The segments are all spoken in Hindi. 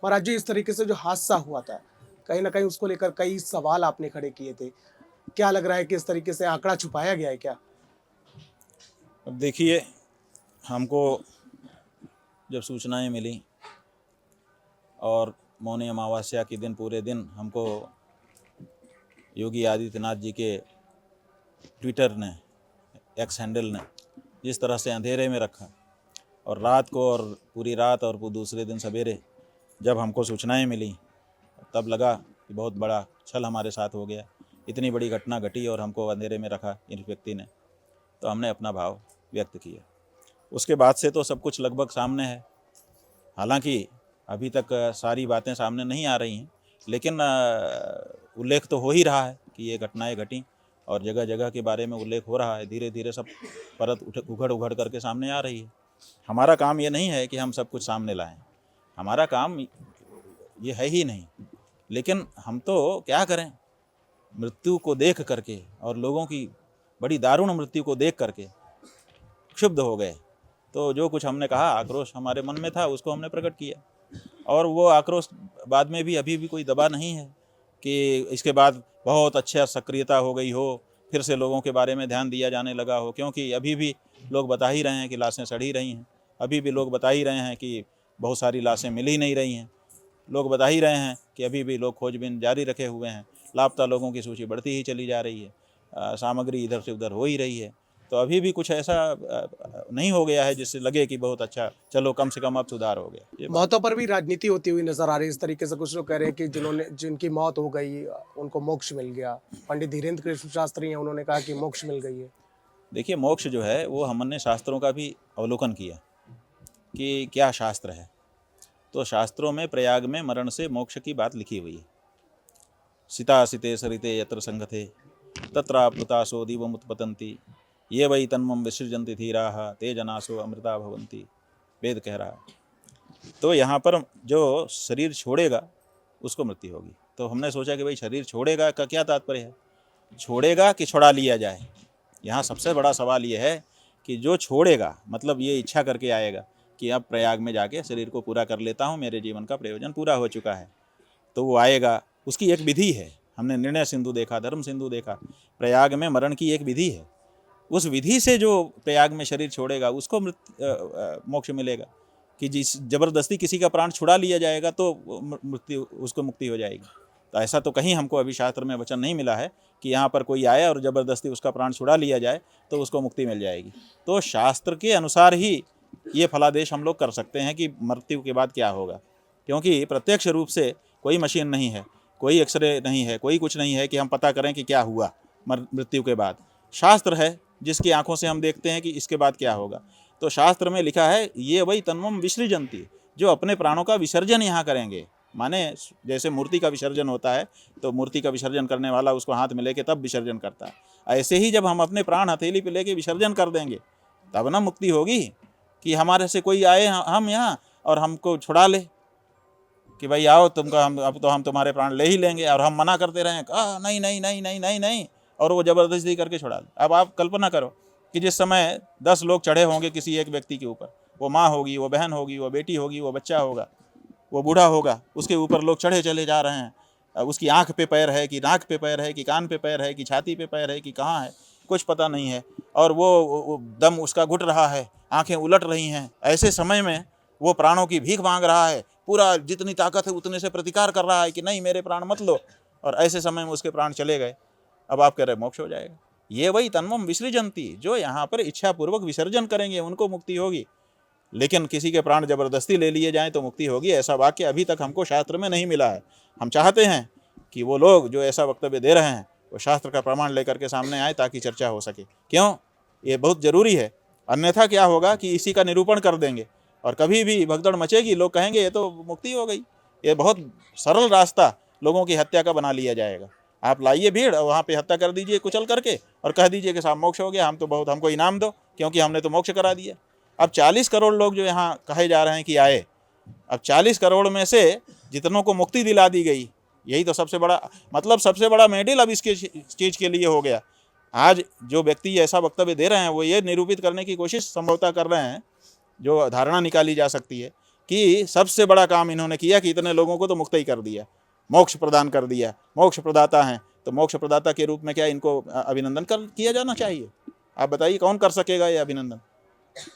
और आज जो इस तरीके से जो हादसा हुआ था, कहीं न कहीं उसको लेकर कई सवाल आपने खड़े किए थे। क्या लग रहा है कि इस तरीके से आंकड़ा छुपाया गया है क्या? अब देखिए, हमको जब सूचनाएं मिली और मौनी अमावस्या के दिन पूरे दिन हमको योगी आदित्यनाथ जी के ट्विटर ने, एक्स हैंडल ने जिस तरह से अंधेरे में रखा, और रात को और पूरी रात और दूसरे दिन सवेरे जब हमको सूचनाएं मिली, तब लगा कि बहुत बड़ा छल हमारे साथ हो गया। इतनी बड़ी घटना घटी और हमको अंधेरे में रखा इस व्यक्ति ने। तो हमने अपना भाव व्यक्त किया। उसके बाद से तो सब कुछ लगभग सामने है। हालांकि अभी तक सारी बातें सामने नहीं आ रही हैं, लेकिन उल्लेख तो हो ही रहा है कि ये घटनाएं घटी और जगह जगह के बारे में उल्लेख हो रहा है। धीरे धीरे सब परत उघड़ उघड़ करके सामने आ रही है। हमारा काम ये नहीं है कि हम सब कुछ सामने लाएं, हमारा काम ये है ही नहीं। लेकिन हम तो क्या करें, मृत्यु को देख करके और लोगों की बड़ी दारुण मृत्यु को देख करके क्षुब्ध हो गए। तो जो कुछ हमने कहा, आक्रोश हमारे मन में था, उसको हमने प्रकट किया। और वो आक्रोश बाद में भी अभी भी कोई दबा नहीं है कि इसके बाद बहुत अच्छा सक्रियता हो गई हो, फिर से लोगों के बारे में ध्यान दिया जाने लगा हो। क्योंकि अभी भी लोग बता ही रहे हैं कि लाशें सड़ी रही हैं, अभी भी लोग बता ही रहे हैं कि बहुत सारी लाशें मिल ही नहीं रही हैं, लोग बता ही रहे हैं कि अभी भी लोग खोजबीन जारी रखे हुए हैं, लापता लोगों की सूची बढ़ती ही चली जा रही है, सामग्री इधर से उधर हो ही रही है। तो अभी भी कुछ ऐसा नहीं हो गया है जिससे लगे कि बहुत अच्छा, चलो कम से कम अब सुधार हो गया। ये बात मौतों पर भी राजनीति होती हुई नज़र आ रही है। इस तरीके से कुछ लोग कह रहे हैं कि जिनकी मौत हो गई, उनको मोक्ष मिल गया। पंडित धीरेन्द्र कृष्ण शास्त्री हैं, उन्होंने कहा कि मोक्ष मिल गई है। देखिए, मोक्ष जो है वो हमने शास्त्रों का भी अवलोकन किया कि क्या शास्त्र है। तो शास्त्रों में प्रयाग में मरण से मोक्ष की बात लिखी हुई है। सिता सिते सरिते यत्र संगते तत्राप्लुतासो दीवमुत्पतन्ति ये वै तन्मं विसृजन्ति धीराः ते जनासो अमृता भवन्ति, वेद कह रहा है। तो यहाँ पर जो शरीर छोड़ेगा उसको मृत्यु होगी। तो हमने सोचा कि भाई शरीर छोड़ेगा का क्या तात्पर्य है, छोड़ेगा कि छुड़ा लिया जाए। यहाँ सबसे बड़ा सवाल ये है कि जो छोड़ेगा मतलब ये इच्छा करके आएगा कि अब प्रयाग में जाके शरीर को पूरा कर लेता हूँ, मेरे जीवन का प्रयोजन पूरा हो चुका है, तो वो आएगा। उसकी एक विधि है, हमने निर्णय सिंधु देखा, धर्म सिंधु देखा, प्रयाग में मरण की एक विधि है। उस विधि से जो प्रयाग में शरीर छोड़ेगा उसको मोक्ष मिलेगा। कि जिस जबरदस्ती किसी का प्राण छुड़ा लिया जाएगा तो मृत्यु, उसको मुक्ति हो जाएगी। तो ऐसा तो कहीं हमको अभी शास्त्र में वचन नहीं मिला है कि यहाँ पर कोई आए और ज़बरदस्ती उसका प्राण छुड़ा लिया जाए तो उसको मुक्ति मिल जाएगी। तो शास्त्र के अनुसार ही ये फलादेश हम लोग कर सकते हैं कि मृत्यु के बाद क्या होगा। क्योंकि प्रत्यक्ष रूप से कोई मशीन नहीं है, कोई एक्सरे नहीं है, कोई कुछ नहीं है कि हम पता करें कि क्या हुआ मृत्यु के बाद। शास्त्र है जिसकी आंखों से हम देखते हैं कि इसके बाद क्या होगा। तो शास्त्र में लिखा है ये वही तन्मम विसृजन्ति, जो अपने प्राणों का विसर्जन यहाँ करेंगे। माने जैसे मूर्ति का विसर्जन होता है तो मूर्ति का विसर्जन करने वाला उसको हाथ में लेके तब विसर्जन करता है। ऐसे ही जब हम अपने प्राण हथेली पे लेके विसर्जन कर देंगे तब ना मुक्ति होगी। कि हमारे से कोई आए हम यहाँ और हमको छुड़ा ले कि भाई आओ तुमका, हम अब तो हम तुम्हारे प्राण ले ही लेंगे, और हम मना करते रहें नहीं नहीं नहीं नहीं नहीं नहीं, और वो ज़बरदस्ती करके छुड़ा दे। अब आप कल्पना करो कि जिस समय 10 लोग चढ़े होंगे किसी एक व्यक्ति के ऊपर, वो माँ होगी, वो बहन होगी, वो बेटी होगी, वो बच्चा होगा, वो बूढ़ा होगा, उसके ऊपर लोग चढ़े चले जा रहे हैं। उसकी आँख पे पैर है कि नाक पे पैर है कि कान पे पैर है कि छाती पे पैर है कि कहाँ है, कुछ पता नहीं है। और वो दम उसका घुट रहा है, आँखें उलट रही हैं। ऐसे समय में वो प्राणों की भीख मांग रहा है, पूरा जितनी ताकत है उतने से प्रतिकार कर रहा है कि नहीं मेरे प्राण मत लो, और ऐसे समय में उसके प्राण चले गए। अब आप कह रहे मोक्ष हो जाएगा। ये वही तन्मम विसृजन्ति, जो यहाँ पर इच्छापूर्वक विसर्जन करेंगे उनको मुक्ति होगी। लेकिन किसी के प्राण जबरदस्ती ले लिए जाएं तो मुक्ति होगी, ऐसा वाक्य अभी तक हमको शास्त्र में नहीं मिला है। हम चाहते हैं कि वो लोग जो ऐसा वक्तव्य दे रहे हैं वो शास्त्र का प्रमाण लेकर के सामने आए ताकि चर्चा हो सके। क्यों, ये बहुत ज़रूरी है। अन्यथा क्या होगा कि इसी का निरूपण कर देंगे और कभी भी भगदड़ मचेगी, लोग कहेंगे ये तो मुक्ति हो गई। ये बहुत सरल रास्ता लोगों की हत्या का बना लिया जाएगा। आप लाइए भीड़ और वहाँ पे हत्या कर दीजिए कुचल करके और कह दीजिए कि साहब मोक्ष हो गया, हम तो बहुत, हमको इनाम दो क्योंकि हमने तो मोक्ष करा दिया। अब 40 करोड़ लोग जो यहाँ कहे जा रहे हैं कि आए, अब 40 करोड़ में से जितनों को मुक्ति दिला दी गई, यही तो सबसे बड़ा, मतलब सबसे बड़ा मेडल अब इसके चीज़ के लिए हो गया। आज जो व्यक्ति ऐसा वक्तव्य दे रहे हैं वो ये निरूपित करने की कोशिश संभवतः कर रहे हैं, जो धारणा निकाली जा सकती है कि सबसे बड़ा काम इन्होंने किया कि इतने लोगों को तो मुक्त ही कर दिया, मोक्ष प्रदान कर दिया, मोक्ष प्रदाता हैं। तो मोक्ष प्रदाता के रूप में क्या इनको अभिनंदन किया जाना चाहिए? आप बताइए कौन कर सकेगा ये अभिनंदन?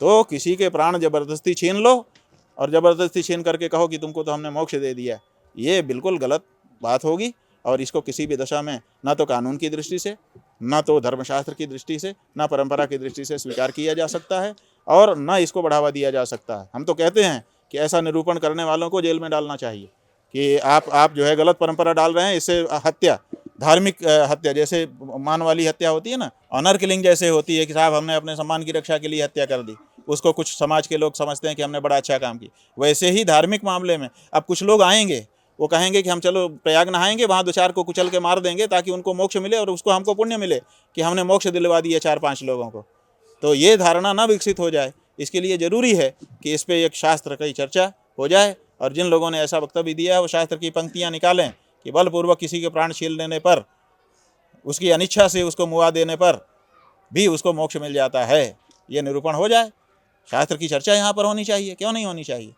तो किसी के प्राण जबरदस्ती छीन लो और ज़बरदस्ती छीन करके कहो कि तुमको तो हमने मोक्ष दे दिया, ये बिल्कुल गलत बात होगी। और इसको किसी भी दशा में ना तो कानून की दृष्टि से, ना तो धर्मशास्त्र की दृष्टि से, ना परंपरा की दृष्टि से स्वीकार किया जा सकता है और ना इसको बढ़ावा दिया जा सकता है। हम तो कहते हैं कि ऐसा निरूपण करने वालों को जेल में डालना चाहिए कि आप जो है गलत परंपरा डाल रहे हैं, इससे हत्या, धार्मिक हत्या, जैसे मान वाली हत्या होती है ना, ऑनर किलिंग जैसे होती है कि साहब हमने अपने सम्मान की रक्षा के लिए हत्या कर दी, उसको कुछ समाज के लोग समझते हैं कि हमने बड़ा अच्छा काम किया। वैसे ही धार्मिक मामले में अब कुछ लोग आएंगे, वो कहेंगे कि हम चलो प्रयाग नहाएंगे, वहाँ 2-4 को कुचल के मार देंगे ताकि उनको मोक्ष मिले और उसको हमको पुण्य मिले कि हमने मोक्ष दिलवा दिया 4-5 लोगों को। तो ये धारणा ना विकसित हो जाए, इसके लिए ज़रूरी है कि इस पर एक शास्त्र की चर्चा हो जाए और जिन लोगों ने ऐसा वक्तव्य दिया है वो शास्त्र की पंक्तियाँ निकालें कि बलपूर्वक किसी के प्राण छीन लेने पर, उसकी अनिच्छा से उसको मुआ देने पर भी उसको मोक्ष मिल जाता है। ये निरूपण हो जाए, शास्त्र की चर्चा यहाँ पर होनी चाहिए, क्यों नहीं होनी चाहिए?